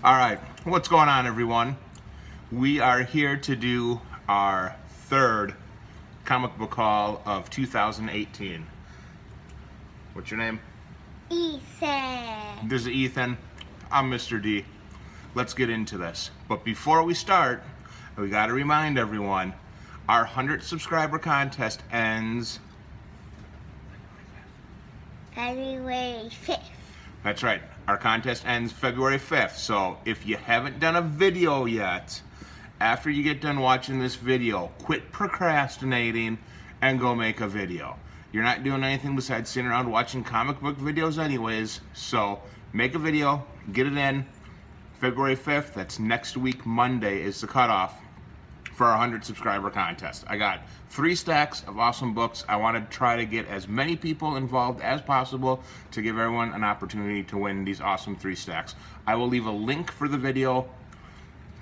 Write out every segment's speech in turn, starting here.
All right, what's going on, everyone? We are here to do our third comic book haul of 2018. What's your name? Ethan. This is Ethan. I'm Mr. D. Let's get into this. But before we start, we got to remind everyone, our 100th subscriber contest ends February 5th. That's right. Our contest ends February 5th. So if you haven't done a video yet, after you get done watching this video, quit procrastinating and go make a video. You're not doing anything besides sitting around watching comic book videos anyways. So make a video, get it in. February 5th, that's next week, Monday, is the cutoff for our 100 subscriber contest. I got 3 stacks of awesome books. I want to try to get as many people involved as possible to give everyone an opportunity to win these awesome 3 stacks. I will leave a link for the video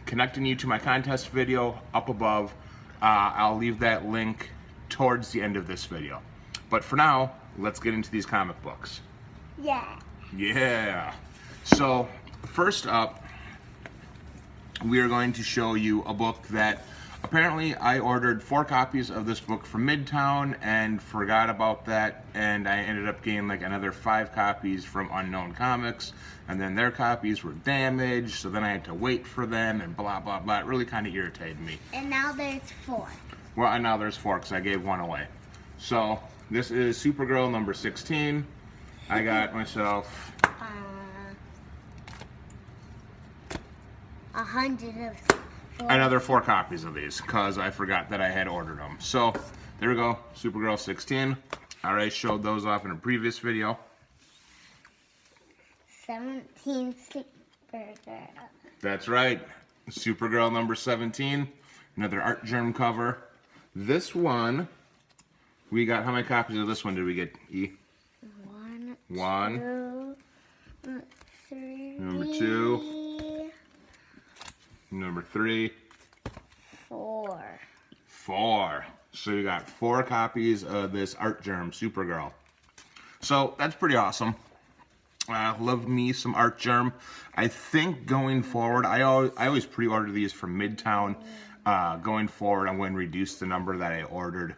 connecting you to my contest video up above. I'll leave that link towards the end of this video. But for now, let's get into these comic books. Yeah. Yeah. So first up, we are going to show you a book that apparently I ordered 4 copies of this book from Midtown and forgot about that, and I ended up getting like another 5 copies from Midtown Comics, and then their copies were damaged, so then I had to wait for them and blah blah blah. It really kind of irritated me. And now there's 4. Well, and now there's 4 because I gave 1 away. So this is Supergirl number 16. I got myself 100 of 4. another 4 copies of these because I forgot that I had ordered them. So there we go, Supergirl 16. I already showed those off in a previous video. 17 Supergirl. That's right, Supergirl number 17. Another art germ cover. This one, we got, how many copies of this one did we get, E? 1, 2, 3. Number 2. Number 3. 4. 4. So you got 4 copies of this art germ Supergirl. So that's pretty awesome. Love me some art germ. I think going forward, I always pre-order these from Midtown. Going forward, I'm going to reduce the number that I ordered.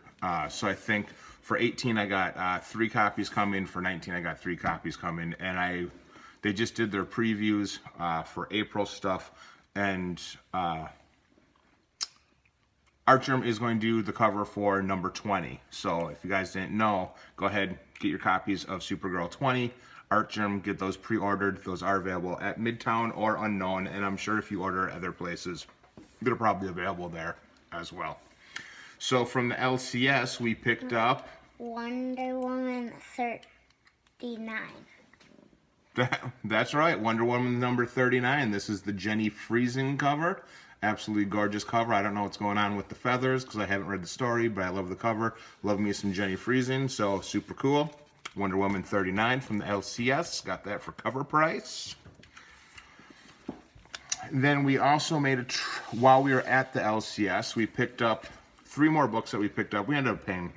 So I think for 18 I got 3 copies coming. For 19 I got 3 copies coming, and they just did their previews for April stuff. And Artgerm is going to do the cover for number 20. So if you guys didn't know, go ahead, get your copies of Supergirl 20. Artgerm, get those pre-ordered. Those are available at Midtown or Unknown, and I'm sure if you order other places, they're probably available there as well. So from the LCS, we picked up Wonder Woman 39. That's right, Wonder Woman number 39. This is the Jenny Friesen cover. Absolutely gorgeous cover. I don't know what's going on with the feathers because I haven't read the story, but I love the cover. Love me some Jenny Friesen, so super cool. Wonder Woman 39 from the LCS. Got that for cover price. Then we also made while we were at the LCS, we picked up 3 more books that we picked up. We ended up paying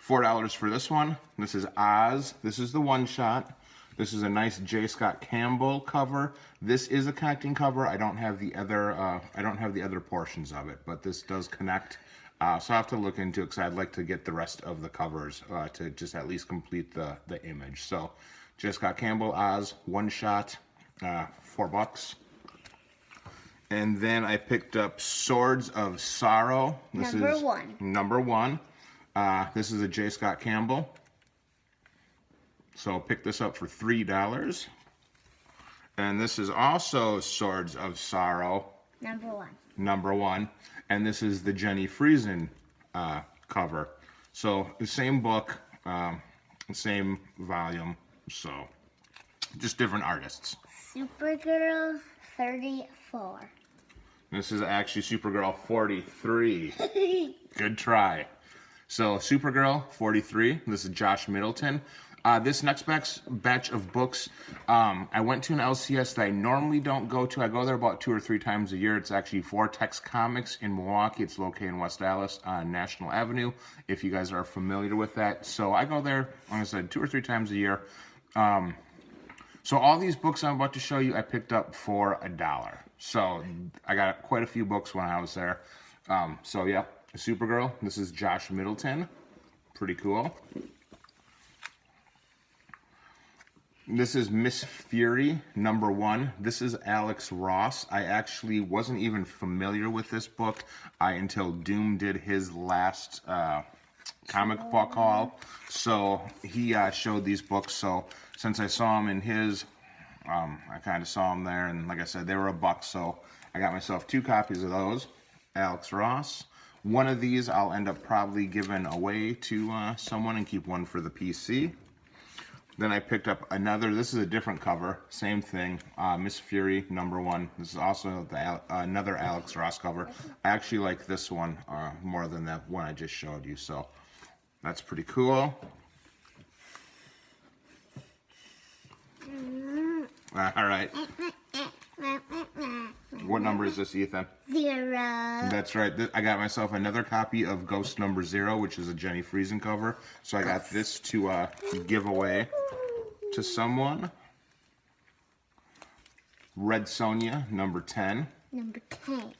$4 for this one. This is Oz. This is the one-shot. This is a nice J. Scott Campbell cover. This is a connecting cover. I don't have the other portions of it, but this does connect. So I'll have to look into it because I'd like to get the rest of the covers to just at least complete the image. So J. Scott Campbell, Oz, one-shot, $4. And then I picked up Swords of Sorrow. This Number is 1. Number 1. This is a J. Scott Campbell. So pick this up for $3. And this is also Swords of Sorrow. Number 1. Number 1. And this is the Jenny Friesen cover. So the same book, same volume. So just different artists. Supergirl 34. This is actually Supergirl 43. Good try. So Supergirl 43. This is Josh Middleton. This next batch of books, I went to an LCS that I normally don't go to. I go there about 2 or 3 times a year. It's actually Vortex Comics in Milwaukee. It's located in West Dallas on National Avenue, if you guys are familiar with that. So I go there, like I said, 2 or 3 times a year. So all these books I'm about to show you, I picked up for $1. So I got quite a few books when I was there. So yeah, Supergirl. This is Josh Middleton. Pretty cool. This is Miss Fury, #1. This is Alex Ross. I actually wasn't even familiar with this book until Doom did his last comic book haul. So he showed these books. So since I saw him in his, I kind of saw him there. And like I said, they were $1. So I got myself 2 copies of those. Alex Ross. One of these I'll end up probably giving away to someone and keep one for the PC. Then I picked up another, this is a different cover, same thing, Miss Fury, #1. This is also another Alex Ross cover. I actually like this one more than that one I just showed you, so that's pretty cool. All right. What number is this, Ethan? 0. That's right. I got myself another copy of Ghost #0, which is a Jenny Friesen cover. So I got this to give away to someone. Red Sonja, #10. Number 10.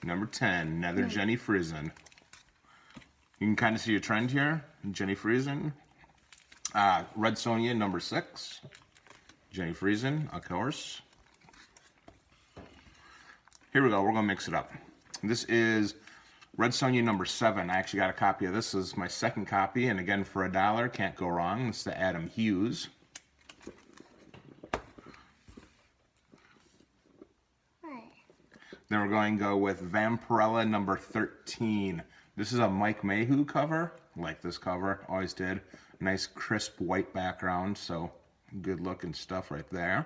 #10, another Jenny Friesen. You can kind of see a trend here. Jenny Friesen. Red Sonja, #6. Jenny Friesen, of course. Here we go. We're going to mix it up. This is Red Sonja #7. I actually got a copy of this. This is my second copy. And again, for $1, can't go wrong. This is the Adam Hughes. Then we're going to go with Vampirella #13. This is a Mike Mayhew cover. Like this cover. Always did. Nice crisp white background. So good looking stuff right there.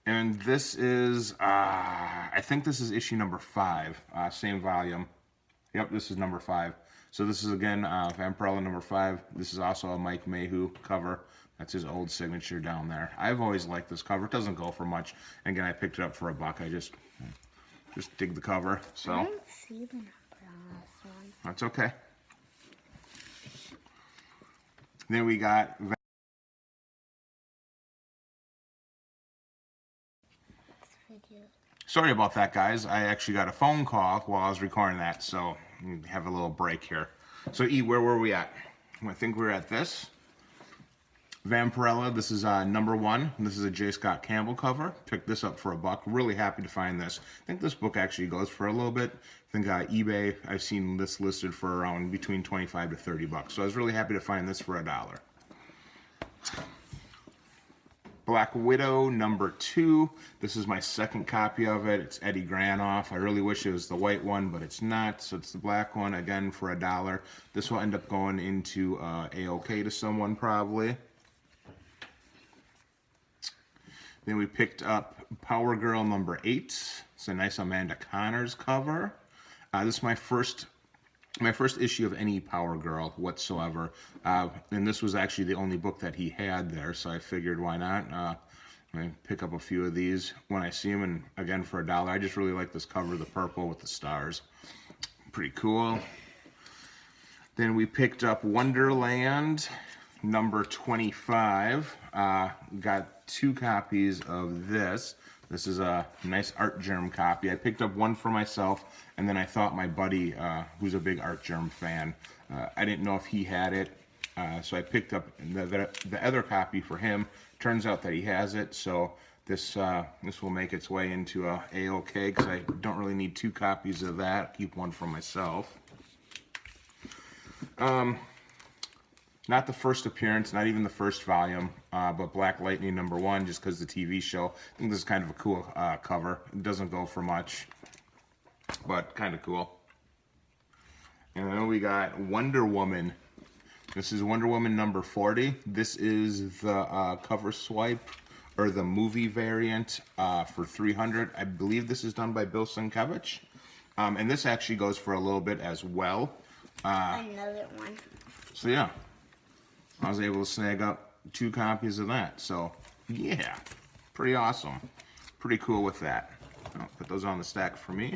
And this is, I think this is issue #5, same volume. Yep, this is #5. So this is, again, Vampirella #5. This is also a Mike Mayhew cover. That's his old signature down there. I've always liked this cover. It doesn't go for much. And again, I picked it up for $1. I just dig the cover. So I don't see the number on this one. that's okay. Then we got Sorry about that, guys. I actually got a phone call while I was recording that, so we have a little break here. So, E, where were we at? I think we were at this. Vampirella, this is #1. This is a J. Scott Campbell cover. Picked this up for $1. Really happy to find this. I think this book actually goes for a little bit. I think eBay, I've seen this listed for around between $25 to $30. So I was really happy to find this for $1. Black Widow #2. This is my second copy of it. It's Eddie Granoff. I really wish it was the white one, but it's not. So it's the black one, again, for $1. This will end up going into A-OK to someone probably. Then we picked up Power Girl #8. It's a nice Amanda Connors cover. This is my first issue of any Power Girl whatsoever, and this was actually the only book that he had there, so I figured why not. I pick up a few of these when I see them, and again for $1. I just really like this cover, the purple with the stars. Pretty cool. Then we picked up Wonderland #25. Got 2 copies of this. This is a nice Art Germ copy. I picked up one for myself, and then I thought my buddy, who's a big Art Germ fan, I didn't know if he had it, so I picked up the other copy for him. Turns out that he has it, so this will make its way into A-OK, because I don't really need 2 copies of that. I'll keep one for myself. Not the first appearance, not even the first volume, but Black Lightning #1, just because the TV show. I think this is kind of a cool cover. It doesn't go for much, but kind of cool. And then we got Wonder Woman. This is Wonder Woman #40. This is the cover swipe, or the movie variant for $300. I believe this is done by Bill Sienkiewicz. And this actually goes for a little bit as well. Another one. So yeah. I was able to snag up 2 copies of that. So, yeah, pretty awesome. Pretty cool with that. I'll put those on the stack for me.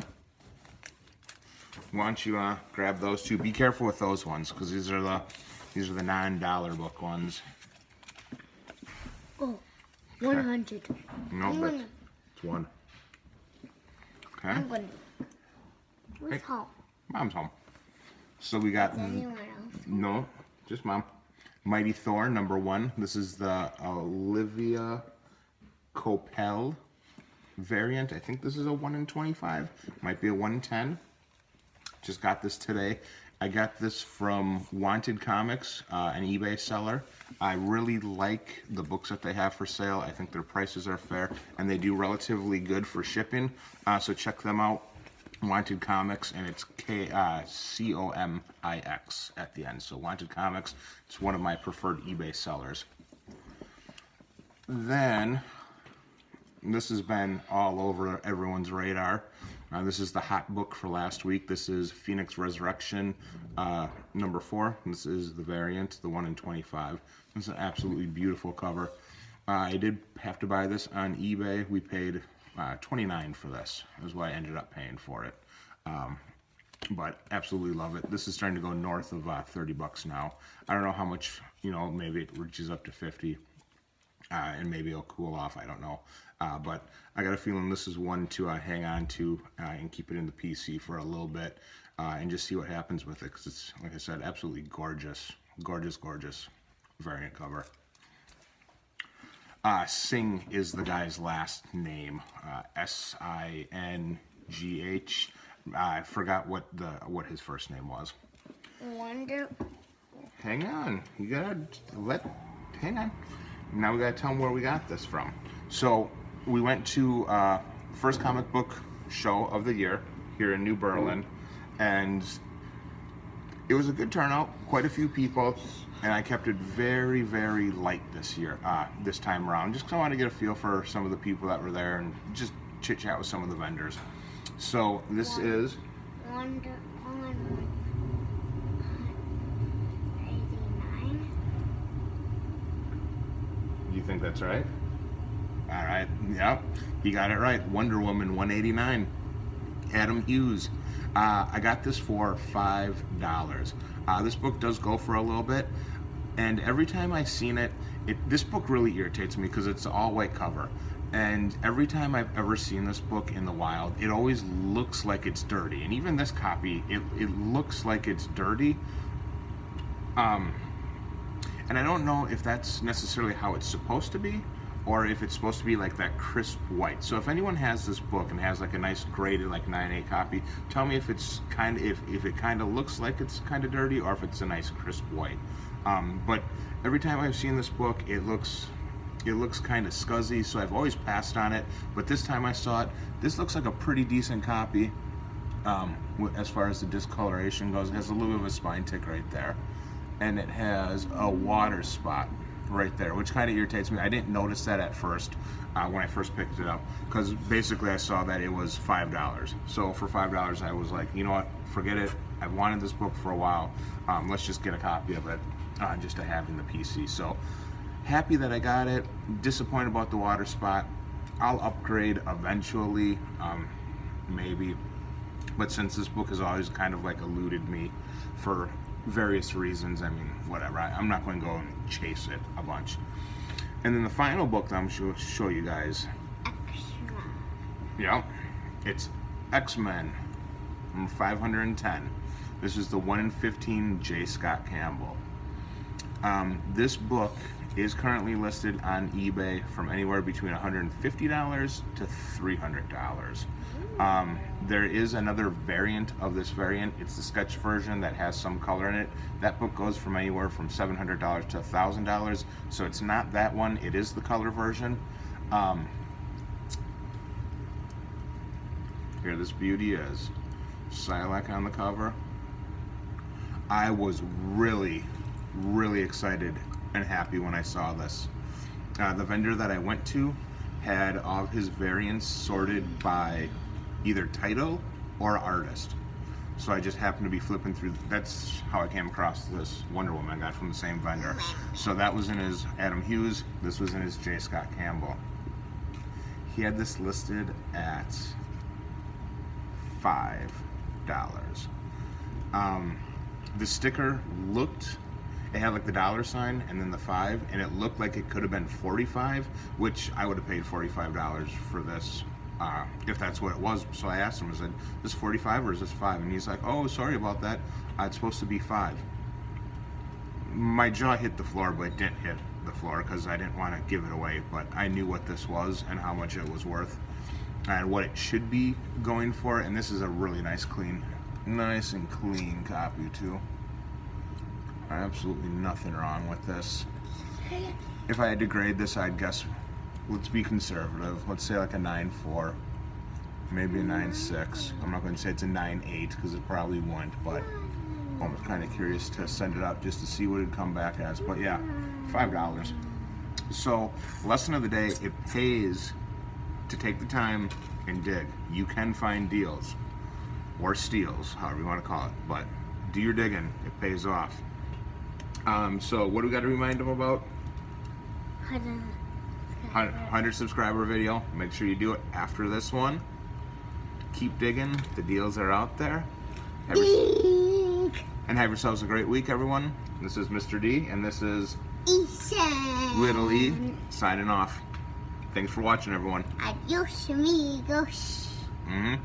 Why don't you grab those 2? Be careful with those ones, because these are the non-dollar book ones. Oh, 100. No, I'm but gonna, it's 1. Okay. I'm gonna. Who's Hey. home? Mom's home. So we got Is anyone else? no, just Mom. Mighty Thor #1. This is the Olivia Coppell variant. I think this is a 1 in 25. Might be a 1 in 10. Just got this today. I got this from Wanted Comics, an eBay seller. I really like the books that they have for sale. I think their prices are fair, and they do relatively good for shipping. So check them out. Wanted Comics, and it's COMIX at the end. So Wanted Comics, it's one of my preferred eBay sellers. Then, this has been all over everyone's radar. This is the hot book for last week. This is Phoenix Resurrection #4. This is the variant, the 1 in 25. This is an absolutely beautiful cover. I did have to buy this on eBay. We paid $29 for this. Is what I ended up paying for it. But absolutely love it. This is starting to go north of $30 now. I don't know how much, maybe it reaches up to 50. And maybe it'll cool off, I don't know. But I got a feeling this is one to hang on to and keep it in the PC for a little bit and just see what happens with it, because it's, like I said, absolutely gorgeous, gorgeous, gorgeous variant cover. Singh is the guy's last name, S-I-N-G-H. I forgot what his first name was. Wonder. Hang on, hang on. Now we gotta tell them where we got this from. So we went to first comic book show of the year here in New Berlin, and it was a good turnout, quite a few people, and I kept it very, very light this year, this time around, just because I wanted to get a feel for some of the people that were there and just chit chat with some of the vendors. So this is Wonder Woman 89. You think that's right? All right, yep, you got it right. Wonder Woman 189, Adam Hughes. I got this for $5. This book does go for a little bit, and every time I seen it, this book really irritates me because it's all white cover. And every time I've ever seen this book in the wild, it always looks like it's dirty. And even this copy, it looks like it's dirty. And I don't know if that's necessarily how it's supposed to be, or if it's supposed to be like that crisp white. So if anyone has this book and has like a nice graded like 9/8 copy, tell me if it's if it kind of looks like it's kind of dirty, or if it's a nice crisp white. But every time I've seen this book, it looks kind of scuzzy, so I've always passed on it. But this time I saw it, this looks like a pretty decent copy. As far as the discoloration goes, it has a little bit of a spine tick right there, and it has a water spot right there, which kind of irritates me. I didn't notice that at first when I first picked it up, because basically I saw that it was $5. So for $5 I was like, you know what, forget it. I've wanted this book for a while. Let's just get a copy of it just to have in the PC. So happy that I got it. Disappointed about the water spot. I'll upgrade eventually, maybe. But since this book has always kind of like eluded me for various reasons, I mean, whatever. I'm not going to go and chase it a bunch. And then the final book that I'm going to show you guys. Extra. Yeah, it's X-Men from 510. This is the 1 in 15 J. Scott Campbell. This book is currently listed on eBay from anywhere between $150 to $300. There is another variant of this variant. It's the sketch version that has some color in it. That book goes from anywhere from $700 to $1,000. So it's not that one. It is the color version. Here this beauty is. Silac on the cover. I was really, really excited and happy when I saw this. The vendor that I went to had all of his variants sorted by either title or artist. So I just happened to be flipping through. That's how I came across this Wonder Woman I got from the same vendor. So that was in his Adam Hughes. This was in his J. Scott Campbell. He had this listed at $5. The sticker looked it had like the dollar sign and then the 5, and it looked like it could have been 45, which I would have paid $45 for this if that's what it was. So I asked him, I said, "Is this 45 or is this 5?" And he's like, "Oh, sorry about that. It's supposed to be 5." My jaw hit the floor, but it didn't hit the floor because I didn't want to give it away. But I knew what this was and how much it was worth and what it should be going for. And this is a really nice and clean copy too. Absolutely nothing wrong with this. If I had to grade this, I'd guess, let's be conservative. Let's say like a 9.4, maybe a 9.6. I'm not going to say it's a 9.8 because it probably won't, but I'm kind of curious to send it up just to see what it'd come back as. But yeah, $5. So, lesson of the day, it pays to take the time and dig. You can find deals or steals, however you want to call it, but do your digging. It pays off. So what do we got to remind them about? 100 subscriber video. Make sure you do it after this one. Keep digging. The deals are out there. And have yourselves a great week, everyone. This is Mr. D, and this is Little E signing off. Thanks for watching, everyone. Adios, amigos. Mm-hmm.